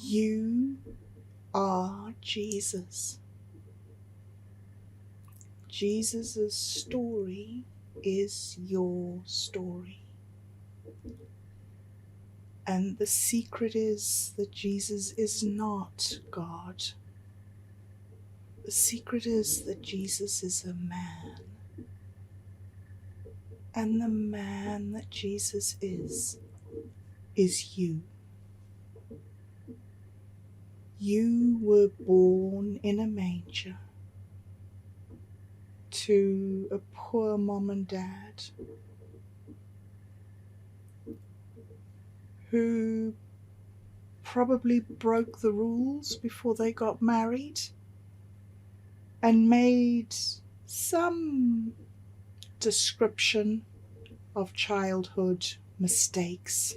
You are Jesus. Jesus' story is your story. And the secret is that Jesus is not God. The secret is that Jesus is a man. And the man that Jesus is you. You were born in a manger to a poor mom and dad who probably broke the rules before they got married and made some description of childhood mistakes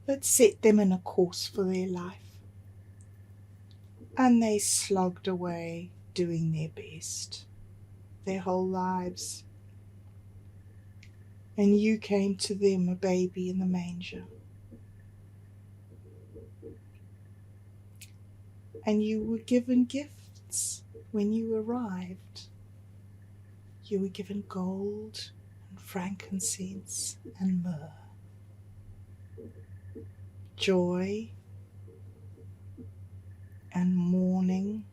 that set them in a course for their life. And they slogged away doing their best their whole lives. And you came to them a baby in the manger. And you were given gifts when you arrived. You were given gold and frankincense and myrrh. Joy and mourning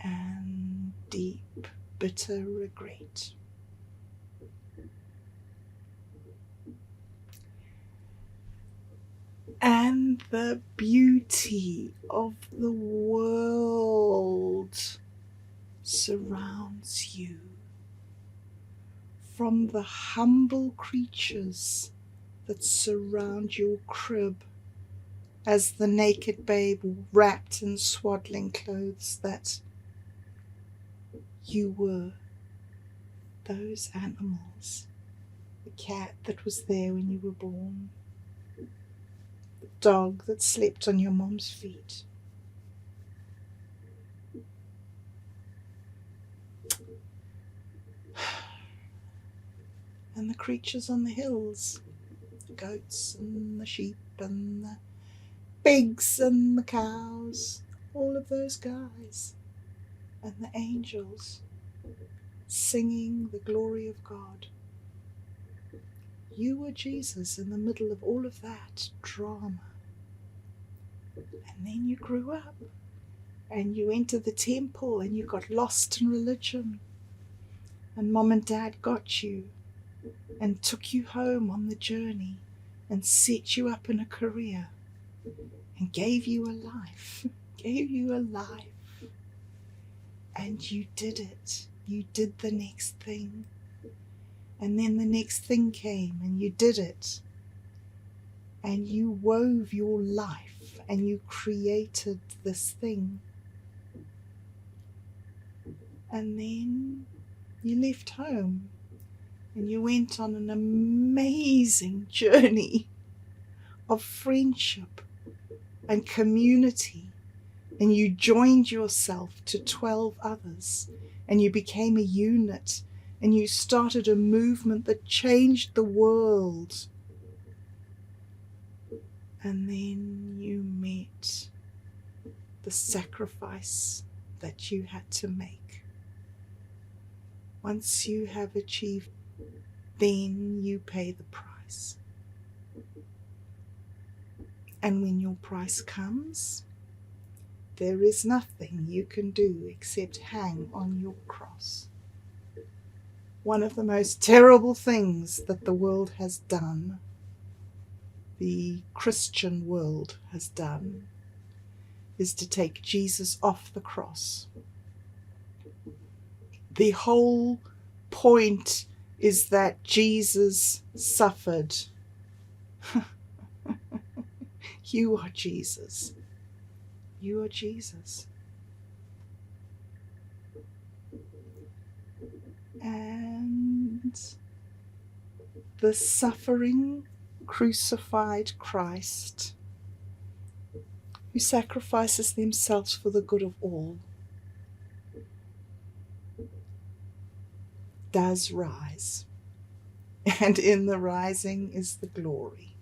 and deep, bitter regret. And the beauty of the world surrounds you. From the humble creatures that surround your crib as the naked babe wrapped in swaddling clothes, that you were those animals. The cat that was there when you were born, the dog that slept on your mom's feet, and the creatures on the hills, the goats and the sheep and the pigs and the cows, all of those guys, and the angels singing the glory of God. You were Jesus in the middle of all of that drama. And then you grew up and you entered the temple and you got lost in religion. And mom and dad got you and took you home on the journey and set you up in a career and gave you a life. And you did it. You did the next thing. And then the next thing came and you did it. And you wove your life and you created this thing. And then you left home and you went on an amazing journey of friendship and community. And you joined yourself to 12 others and you became a unit and you started a movement that changed the world. And then you met the sacrifice that you had to make. Once you have achieved, then you pay the price. And when your price comes, there is nothing you can do except hang on your cross. One of the most terrible things that the world has done, the Christian world has done, is to take Jesus off the cross. The whole point is that Jesus suffered. You are Jesus. You are Jesus. And the suffering, crucified Christ, who sacrifices themselves for the good of all, does rise. And in the rising is the glory.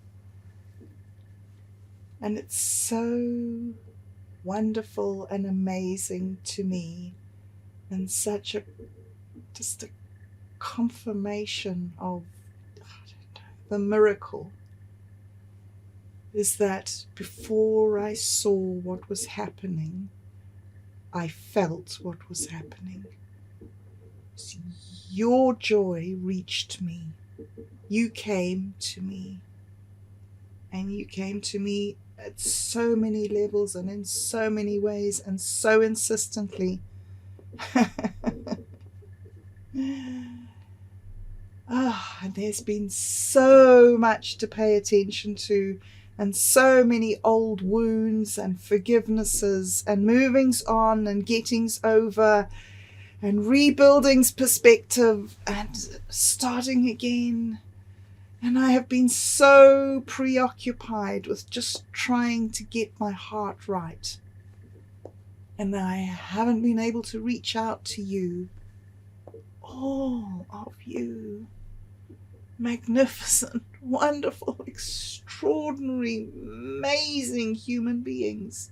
And it's so wonderful and amazing to me, and such just a confirmation of, I don't know, the miracle is that before I saw what was happening, I felt what was happening. So your joy reached me. You came to me. And you came to me at so many levels and in so many ways and so insistently. And there's been so much to pay attention to, and so many old wounds and forgivenesses and movings on and gettings over and rebuilding's perspective and starting again. And I have been so preoccupied with just trying to get my heart right. And I haven't been able to reach out to you, all of you, magnificent, wonderful, extraordinary, amazing human beings.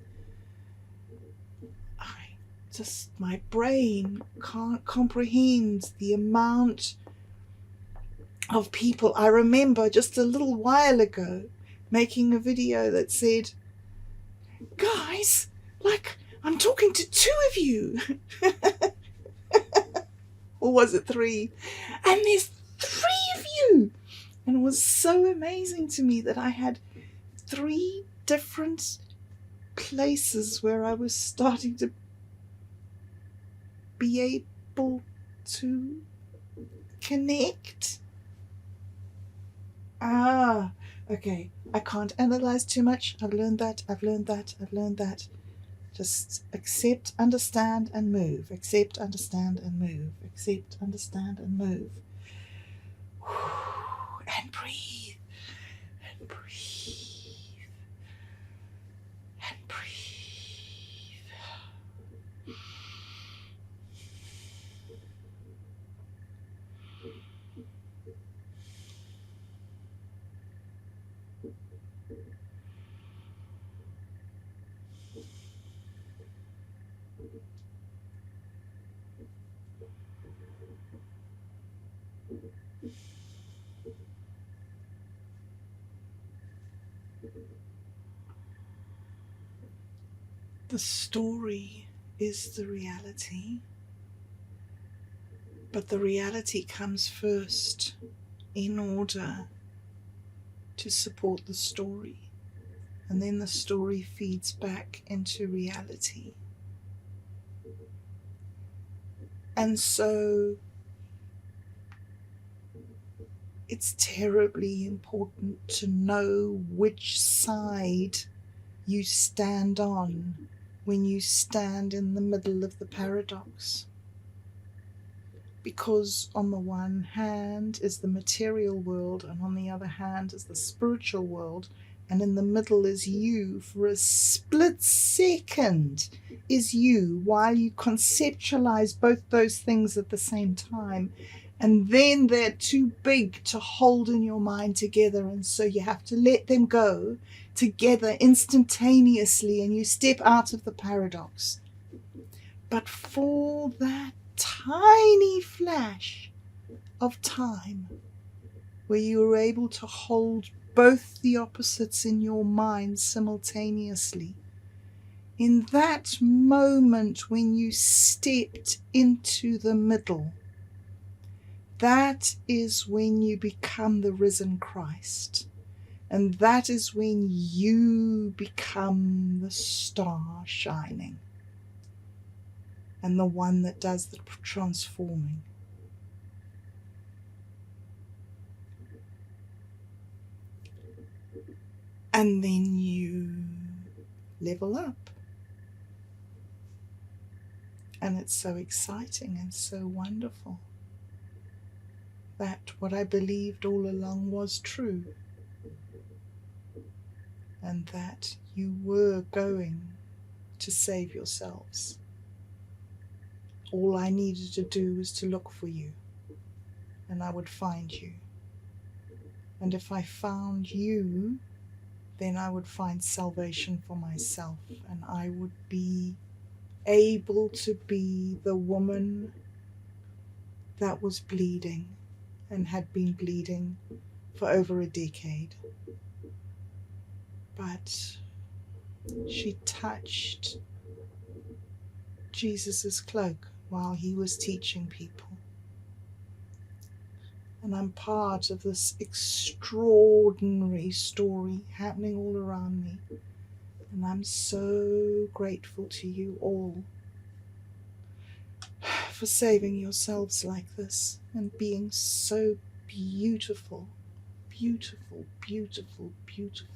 My brain can't comprehend the amount of people. I remember just a little while ago making a video that said, guys, like, I'm talking to 2 of you. Or was it 3? And there's 3 of you. And it was so amazing to me that I had 3 different places where I was starting to be able to connect. Okay. I can't analyze too much. I've learned that. Just accept, understand, and move. Accept, understand, and move. Accept, understand, and move. And breathe. And breathe. And breathe. The story is the reality, but the reality comes first in order to support the story, and then the story feeds back into reality. And so it's terribly important to know which side you stand on when you stand in the middle of the paradox. Because on the one hand is the material world, and on the other hand is the spiritual world, and in the middle is you. For a split second is you, while you conceptualize both those things at the same time. And then they're too big to hold in your mind together, and so you have to let them go together instantaneously, and you step out of the paradox. But for that tiny flash of time where you were able to hold both the opposites in your mind simultaneously, in that moment when you stepped into the middle, that is when you become the risen Christ. And that is when you become the star shining, and the one that does the transforming. And then you level up. And it's so exciting and so wonderful that what I believed all along was true, and that you were going to save yourselves. All I needed to do was to look for you, and I would find you. And if I found you, then I would find salvation for myself, and I would be able to be the woman that was bleeding and had been bleeding for over a decade. But she touched Jesus's cloak while he was teaching people. And I'm part of this extraordinary story happening all around me. And I'm so grateful to you all for saving yourselves like this and being so beautiful, beautiful, beautiful, beautiful.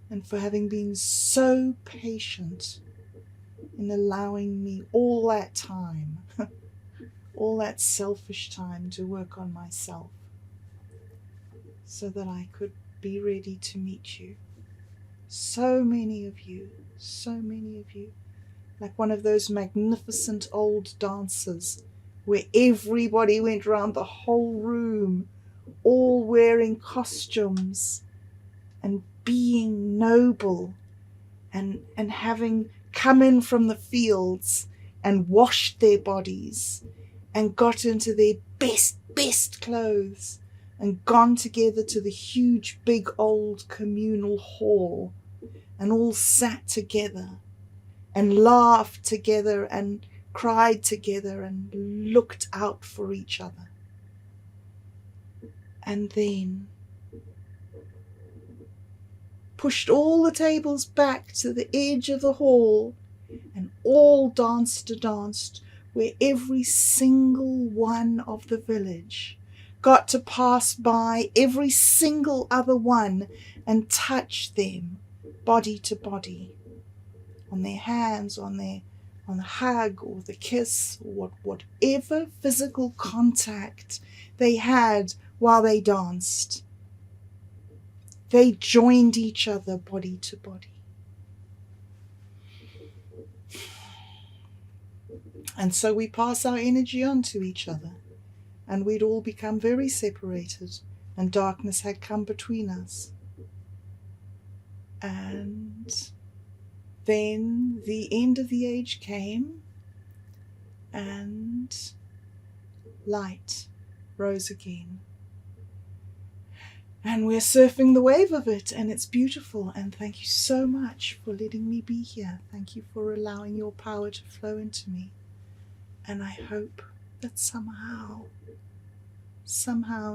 And for having been so patient in allowing me all that time, all that selfish time to work on myself so that I could be ready to meet you. So many of you, like one of those magnificent old dances where everybody went round the whole room, all wearing costumes and being noble and having come in from the fields and washed their bodies and got into their best clothes and gone together to the huge big old communal hall and all sat together and laughed together and cried together and looked out for each other. And then pushed all the tables back to the edge of the hall and all danced where every single one of the village got to pass by every single other one and touch them body to body, on their hands, on the hug or the kiss, or whatever physical contact they had while they danced. They joined each other body to body. And so we pass our energy on to each other, and we'd all become very separated, and darkness had come between us. And then the end of the age came, and light rose again. And we're surfing the wave of it, and it's beautiful. And thank you so much for letting me be here. Thank you for allowing your power to flow into me. And I hope that somehow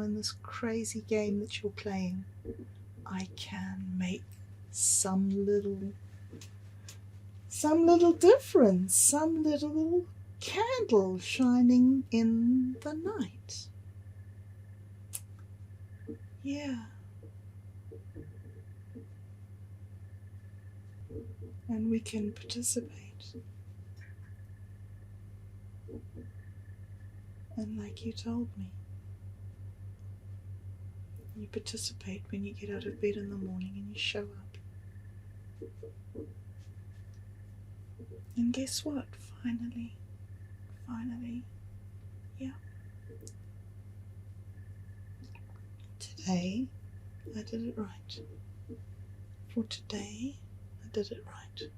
in this crazy game that you're playing, I can make some little difference, some little candle shining in the night. Yeah. And we can participate. And like you told me, you participate when you get out of bed in the morning and you show up. And guess what? Finally, yeah. Today, I did it right. For today, I did it right.